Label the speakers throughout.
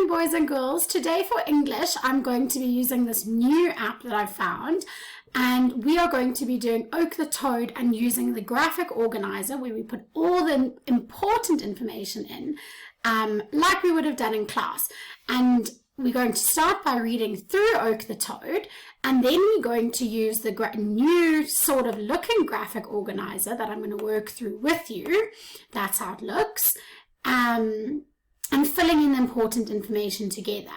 Speaker 1: boys and girls. Today for English, I'm going to be using this new app that I found, and we are going to be doing Oak the Toad and using the graphic organizer where we put all the important information in, like we would have done in class. And we're going to start by reading through Oak the Toad, and then we're going to use the new sort of looking graphic organizer that I'm going to work through with you. That's how it looks. And filling in the important information together.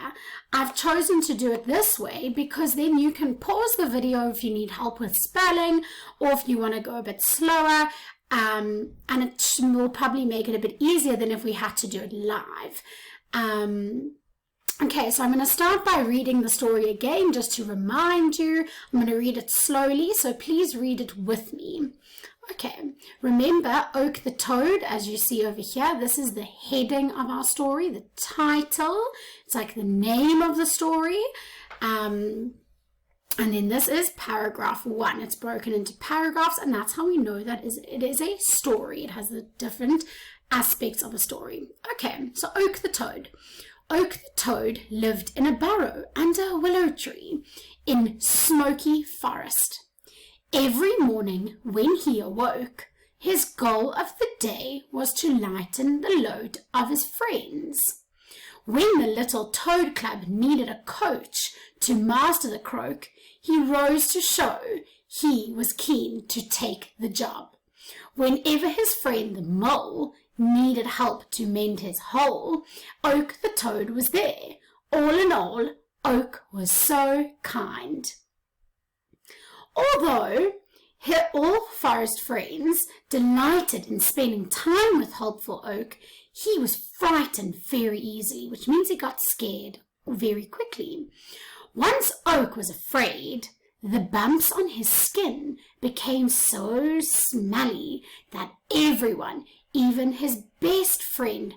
Speaker 1: I've chosen to do it this way because then you can pause the video if you need help with spelling or if you want to go a bit slower, and it will probably make it a bit easier than if we had to do it live. Okay, so I'm going to start by reading the story again just to remind you. I'm going to read it slowly, so please read it with me. Okay, remember Oak the Toad, as you see over here. This is the heading of our story, the title. It's like the name of the story. And then this is paragraph 1. It's broken into paragraphs, and that's how we know that it is a story. It has the different aspects of a story. Okay, so Oak the Toad. Oak the Toad lived in a burrow under a willow tree in Smoky Forest. Every morning when he awoke, his goal of the day was to lighten the load of his friends. When the little Toad Club needed a coach to master the croak, he rose to show he was keen to take the job. Whenever his friend the Mole needed help to mend his hole, Oak the Toad was there. All in all, Oak was so kind. Although all forest friends delighted in spending time with helpful Oak, he was frightened very easily, which means he got scared very quickly. Once Oak was afraid, the bumps on his skin became so smelly that everyone, even his best friend,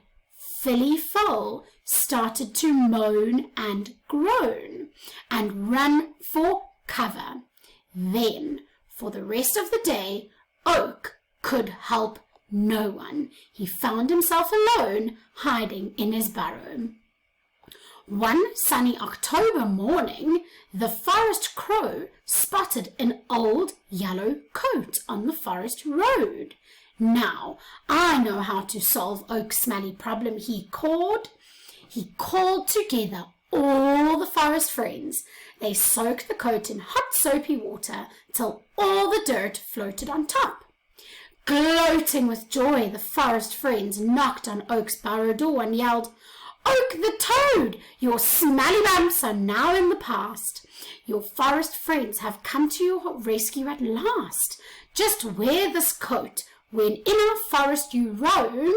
Speaker 1: Philly Foal, started to moan and groan and run for cover. Then, for the rest of the day, Oak could help no one. He found himself alone, hiding in his burrow. One sunny October morning, the forest crow spotted an old yellow coat on the forest road. Now, I know how to solve Oak's smelly problem, he called. He called together all the forest friends. They soaked the coat in hot soapy water till all the dirt floated on top. Gloating with joy, the forest friends knocked on Oak's burrow door and yelled, "Oak the Toad, your smelly bumps are now in the past. Your forest friends have come to your rescue at last. Just wear this coat. When in our forest you roam,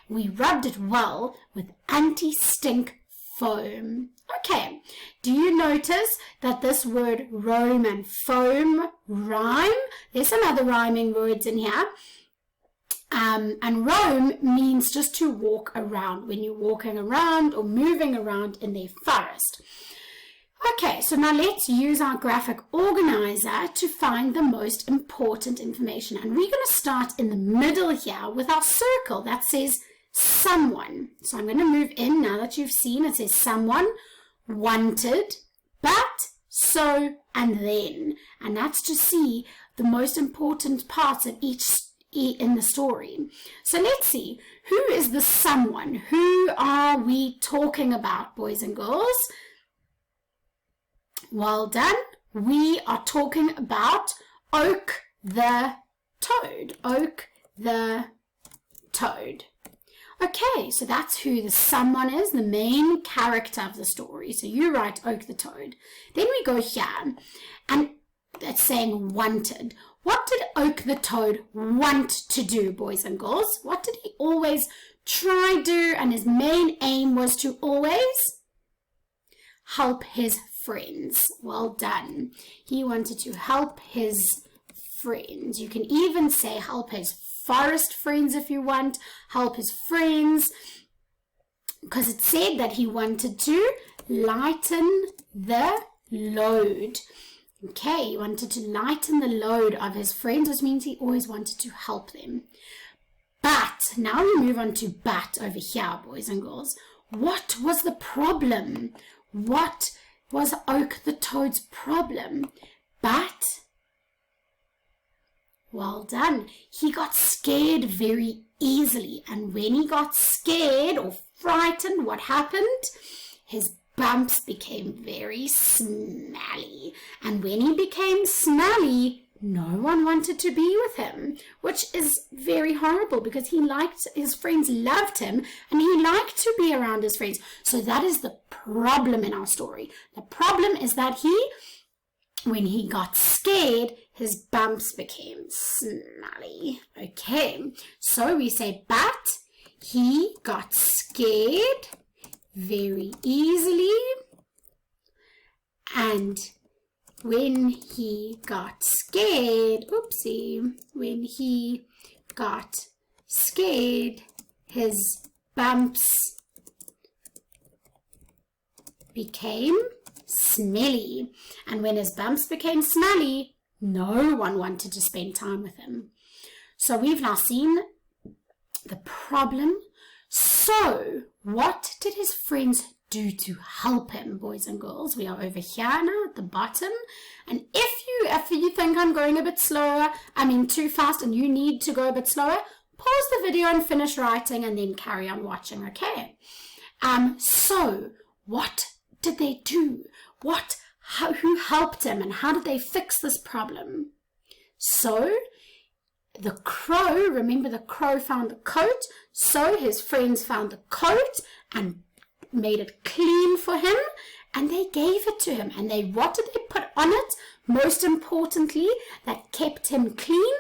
Speaker 1: we rubbed it well with anti-stink foam." Okay, do you notice that this word roam and foam rhyme? There's some other rhyming words in here. And roam means just to walk around, when you're walking around or moving around in the forest. Okay, so now let's use our graphic organizer to find the most important information. And we're going to start in the middle here with our circle that says someone. So I'm going to move in now that you've seen it says someone, wanted, but, so, and then. And that's to see the most important parts of each in the story. So let's see, who is the someone? Who are we talking about, boys and girls? Well done. We are talking about Oak the Toad. Oak the Toad. Okay, so that's who the someone is, the main character of the story. So you write Oak the Toad. Then we go here, and it's saying wanted. What did Oak the Toad want to do, boys and girls? What did he always try to do? And his main aim was to always help his friends. Well done. He wanted to help his friends. You can even say help his forest friends if you want, help his friends, because it said that he wanted to lighten the load. Okay, he wanted to lighten the load of his friends, which means he always wanted to help them. But, now we move on to but over here, boys and girls. what was the problem? What was Oak the Toad's problem? But, well done, he got scared very easily. And when he got scared or frightened, what happened? His bumps became very smelly. And when he became smelly, no one wanted to be with him, which is very horrible because his friends loved him and he liked to be around his friends. So that is the problem in our story. The problem is that when he got scared, his bumps became smelly. Okay, so we say, but he got scared very easily, and when he got scared, when he got scared, his bumps became smelly. And when his bumps became smelly, no one wanted to spend time with him. So we've now seen the problem. So what did his friends do to help him, boys and girls? We are over here now at the bottom, and if you think I'm going a bit slower, too fast, and you need to go a bit slower, pause the video and finish writing and then carry on watching. Okay, so what did they do? Who helped him, and how did they fix this problem? So the crow, remember the crow found the coat, so his friends found the coat and made it clean for him, and they gave it to him. And what did they put on it? Most importantly, that kept him clean,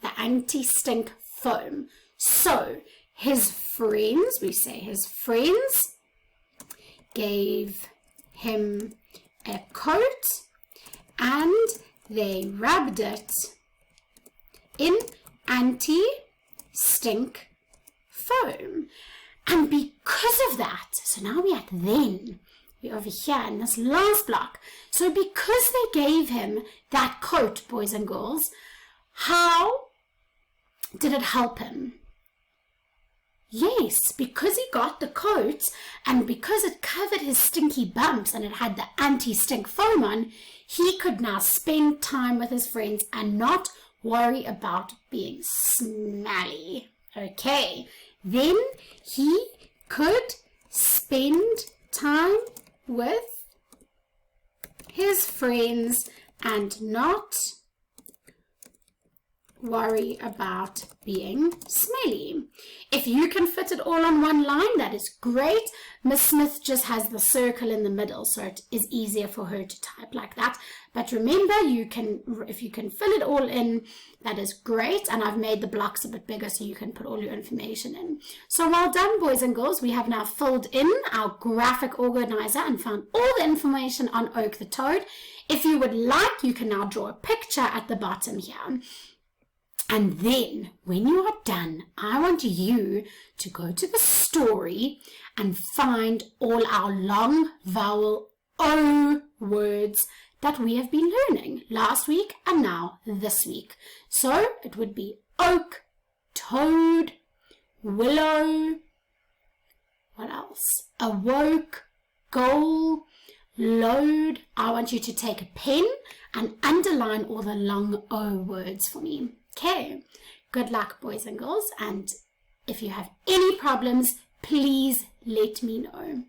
Speaker 1: the anti-stink foam. So his friends gave him a coat and they rubbed it in anti-stink foam. And because of that, so now we're at then, we're over here in this last block. So because they gave him that coat, boys and girls, how did it help him? Yes, because he got the coat and because it covered his stinky bumps and it had the anti-stink foam on, he could now spend time with his friends and not worry about being smelly. Okay, then he could spend time with his friends and not worry about being smelly. If you can fit it all on one line, that is great. Miss Smith just has the circle in the middle, so it is easier for her to type like that. But remember, if you can fill it all in, that is great. And I've made the blocks a bit bigger so you can put all your information in. So well done, boys and girls. We have now filled in our graphic organizer and found all the information on Oak the Toad. If you would like, you can now draw a picture at the bottom here. And then, when you are done, I want you to go to the story and find all our long vowel O words that we have been learning last week and now this week. So, it would be oak, toad, willow, what else? Awoke, goal, load. I want you to take a pen and underline all the long O words for me. Okay, good luck, boys and girls, and if you have any problems, please let me know.